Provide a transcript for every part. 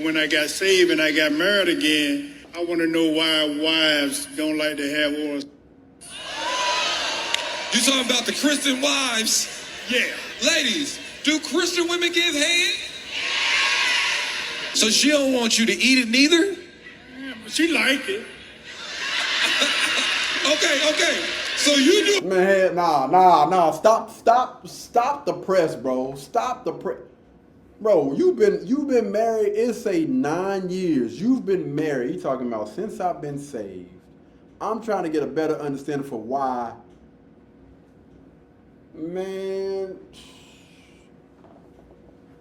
When I got saved and I got married again, I want to know why wives don't like to have oral. You talking about the Christian wives? Yeah. Ladies, do Christian women give head? So she don't want you to eat it neither? Yeah, but she like it. Okay. So you do. Man, nah. Stop the press, bro. Stop the press. Bro, you've been married, it's say 9 years. You've been married. You talking about since I've been saved. I'm trying to get a better understanding for why. Man,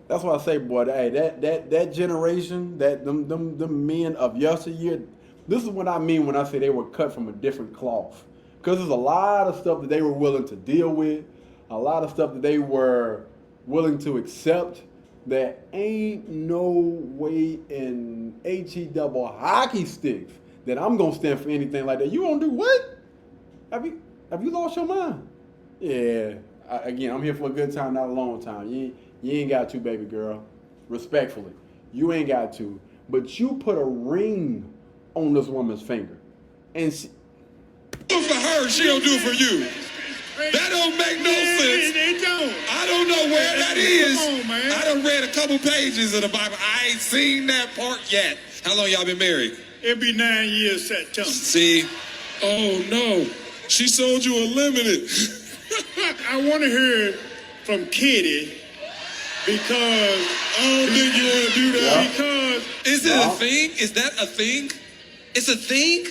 that's why I say, boy, hey, that generation, them men of yesteryear, this is what I mean when I say they were cut from a different cloth. Because there's a lot of stuff that they were willing to deal with, a lot of stuff that they were willing to accept. That ain't no way in H3ad hockey sticks that I'm gonna stand for anything like that. You gonna do what? Have you lost your mind? Yeah. Again, I'm here for a good time, not a long time. You ain't got to, baby girl. Respectfully, you ain't got to. But you put a ring on this woman's finger, and she Do it for her, she don't do it for you. That don't make no sense. They don't. I don't know where that is. Come on, man. I done read a couple pages of the Bible. I ain't seen that part yet. How long y'all been married? It'll be 9 years September. See? Oh, no. She sold you a limited. I want to hear from Kitty because I don't think you want to do that. because Is it a thing? Is that a thing? It's a thing?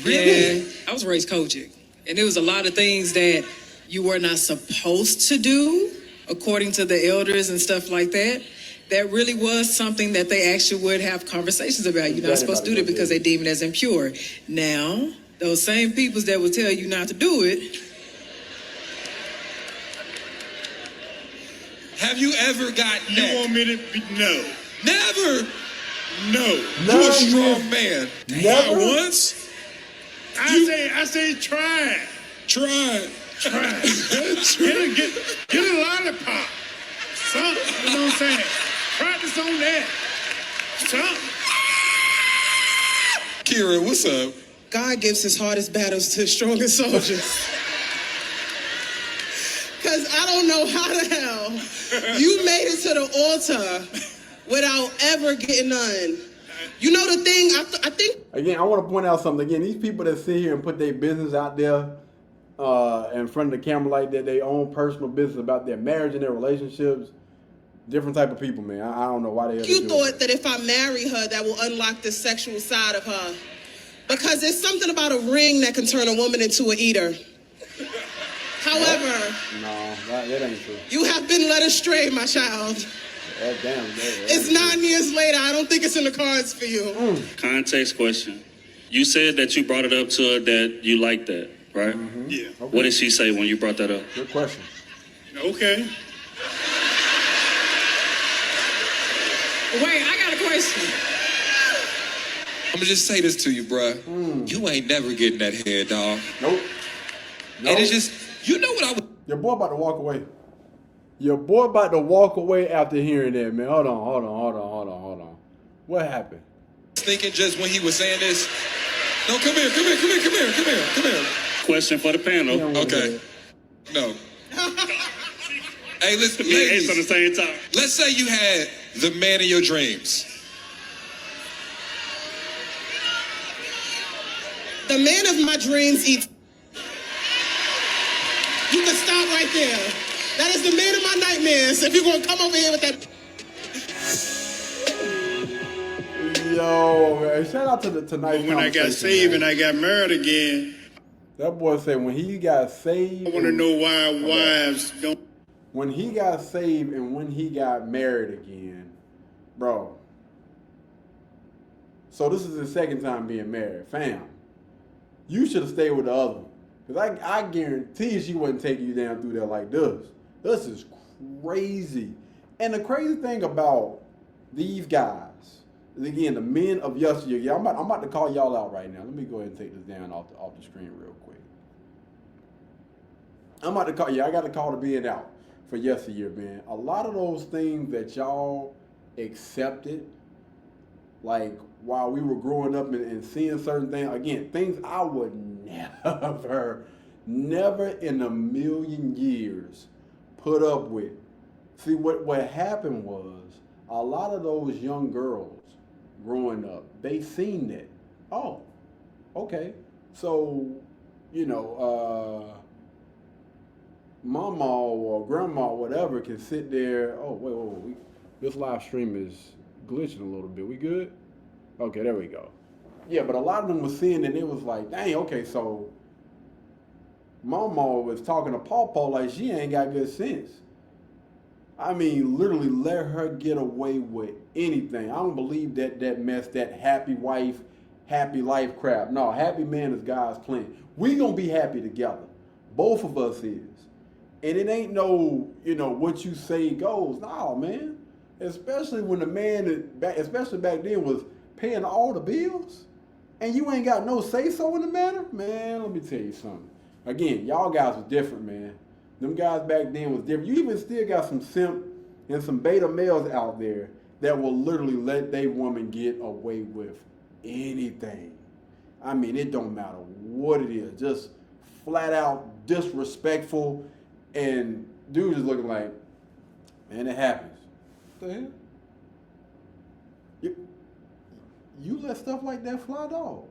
Yeah, I was raised Kojic, and there was a lot of things that you were not supposed to do according to the elders and stuff like that. That really was something that they actually would have conversations about. You're not supposed to do that because they deem it as impure. Now, those same peoples that will tell you not to do it. Have you ever got you neck? want me to be, no. Never. No. You a strong man. Never? Not once? I say try it. Try. Get a lollipop. Something, you know what I'm saying? Practice on that. Something. Kira, what's up? God gives his hardest battles to his strongest soldiers. Because I don't know how the hell you made it to the altar without ever getting none. You know the thing, I think... Again, I want to point out something. Again, these people that sit here and put their business out there in front of the camera like that, their own personal business about their marriage and their relationships, different type of people, man. I don't know why they You thought that if I marry her, that will unlock the sexual side of her. Because there's something about a ring that can turn a woman into an eater. However... No, that ain't true. You have been led astray, my child. It's 9 years later. I don't think it's in the cards for you. Context question. You said that you brought it up to her that you liked that, right? Mm-hmm. Yeah. Okay. What did she say when you brought that up? Good question. Okay. Wait, I got a question. I'm gonna just say this to you, bruh. You ain't never getting that head, dog. Nope. And it's just, you know what I would... Your boy about to walk away. Your boy about to walk away after hearing that, man. Hold on. What happened? thinking just when he was saying this. No, come here. Question for the panel. Okay. No. Hey, listen, Yeah, ladies. it's on the same time. Let's say you had the man of your dreams. The man of my dreams eats. You can stop right there. That is the man of my nightmares. If you're going to come over here with that. Yo, man. Shout out to the Tonight When I got saved and I got married again, that boy said when he got saved. I want to know why wives don't. When he got saved and when he got married again, bro. So this is his second time being married. Fam, you should have stayed with the other one. Because I guarantee you she wouldn't take you down through there like this. This is crazy. And the crazy thing about these guys, is again, the men of yesteryear. Yeah, I'm about to call y'all out right now. Let me go ahead and take this down off the screen real quick. I'm about to call, I got to call the being out for yesteryear, man. A lot of those things that y'all accepted like while we were growing up and seeing certain things, again, things I would never in a million years put up with. See, what happened was a lot of those young girls growing up, they seen that. Oh, okay. So, you know, mama or grandma or whatever can sit there. Oh, wait. This live stream is glitching a little bit. We good? Okay, there we go. Yeah, but a lot of them were seeing it. It was like, dang, okay, so mama was talking to Pawpaw like she ain't got good sense. I mean, literally let her get away with anything. I don't believe that mess, that happy wife, happy life crap. No, happy man is God's plan. We gonna be happy together. Both of us is. And it ain't no, you know, what you say goes. No, man. Especially when the man, especially back then, was paying all the bills. And you ain't got no say-so in the matter. Man, let me tell you something. Again, y'all guys was different, man. Them guys back then was different. You even still got some simp and some beta males out there that will literally let their woman get away with anything. I mean, it don't matter what it is. Just flat out disrespectful, and dude is looking like, man, it happens. What the hell? You let stuff like that fly, dog.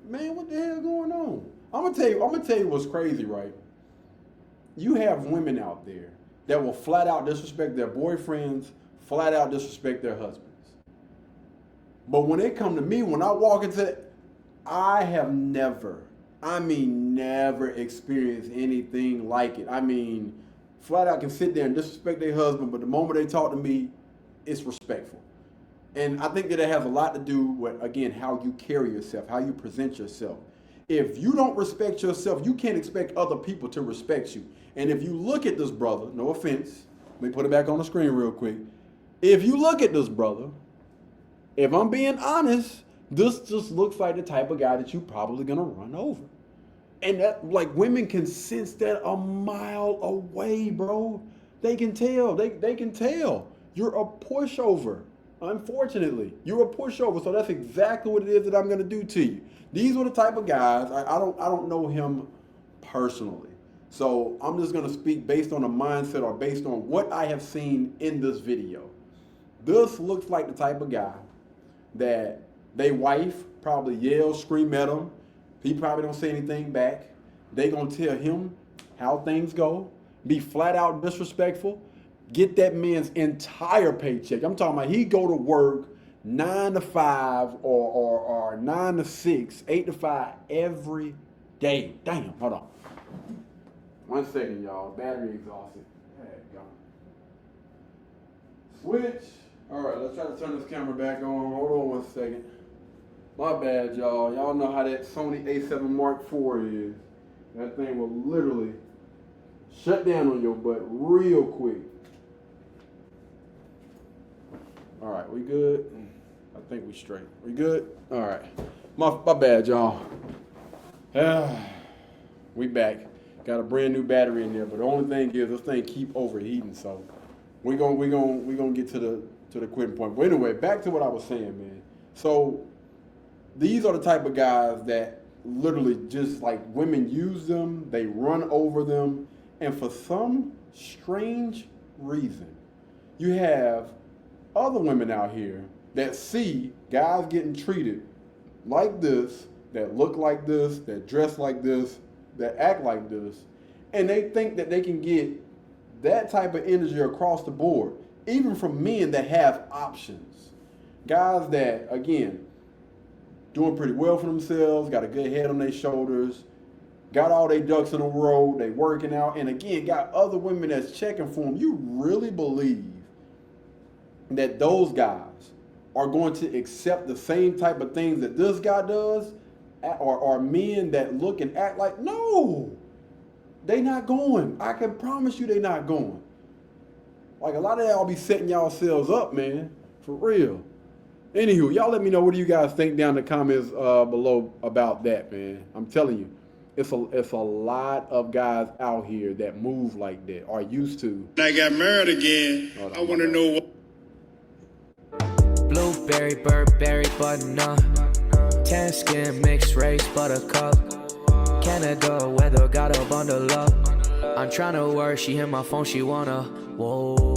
Man, what the hell going on? I'm gonna tell you what's crazy, right? You have women out there that will flat out disrespect their boyfriends, flat out disrespect their husbands. But when they come to me, when I walk into, I have never experienced anything like it. I mean, flat out can sit there and disrespect their husband, but the moment they talk to me, it's respectful. And I think that it has a lot to do with, again, how you carry yourself, how you present yourself. If you don't respect yourself, you can't expect other people to respect you. And if you look at this brother, no offense, let me put it back on the screen real quick. If you look at this brother, if I'm being honest, this just looks like the type of guy that you're probably gonna run over. And that, like, women can sense that a mile away, bro. They can tell. They can tell. You're a pushover. Unfortunately, you're a pushover. So that's exactly what it is that I'm gonna do to you. These were the type of guys. I don't know him personally. So I'm just gonna speak based on a mindset or based on what I have seen in this video. This looks like the type of guy that they wife probably yells, scream at him. He probably don't say anything back. They gonna tell him how things go, be flat out disrespectful, get that man's entire paycheck. I'm talking about he go to work 9 to 5 or 9 to 6, 8 to 5 every day. Damn, hold on. 1 second, y'all. Battery exhausted. There you go. Switch. All right, let's try to turn this camera back on. Hold on 1 second. My bad, y'all. Y'all know how that Sony A7 Mark IV is. That thing will literally shut down on your butt real quick. All right, we good? I think we straight. We good? All right. My bad, y'all. We back. Got a brand new battery in there, but the only thing is this thing keep overheating, so we're gonna get to the quitting point. But anyway, back to what I was saying, man. So these are the type of guys that literally just like women use them, they run over them, and for some strange reason, you have other women out here that see guys getting treated like this, that look like this, that dress like this, that act like this, and they think that they can get that type of energy across the board, even from men that have options. Guys that, again, doing pretty well for themselves, got a good head on their shoulders, got all their ducks in a row, they working out, and again, got other women that's checking for them. You really believe that those guys are going to accept the same type of things that this guy does, or men that look and act like? No, they not going. I can promise you they not going. Like, a lot of y'all be setting yourselves up, man, for real. Anywho, y'all let me know, what do you guys think down in the comments below about that, man. I'm telling you, it's a lot of guys out here that move like that, or used to. I got married again. I want to know what. Blue Strawberry, Burberry, button up. Tan skin, mixed race, buttercup. Canada weather, got a bundle up. I'm tryna work, she hit my phone, she wanna. Whoa.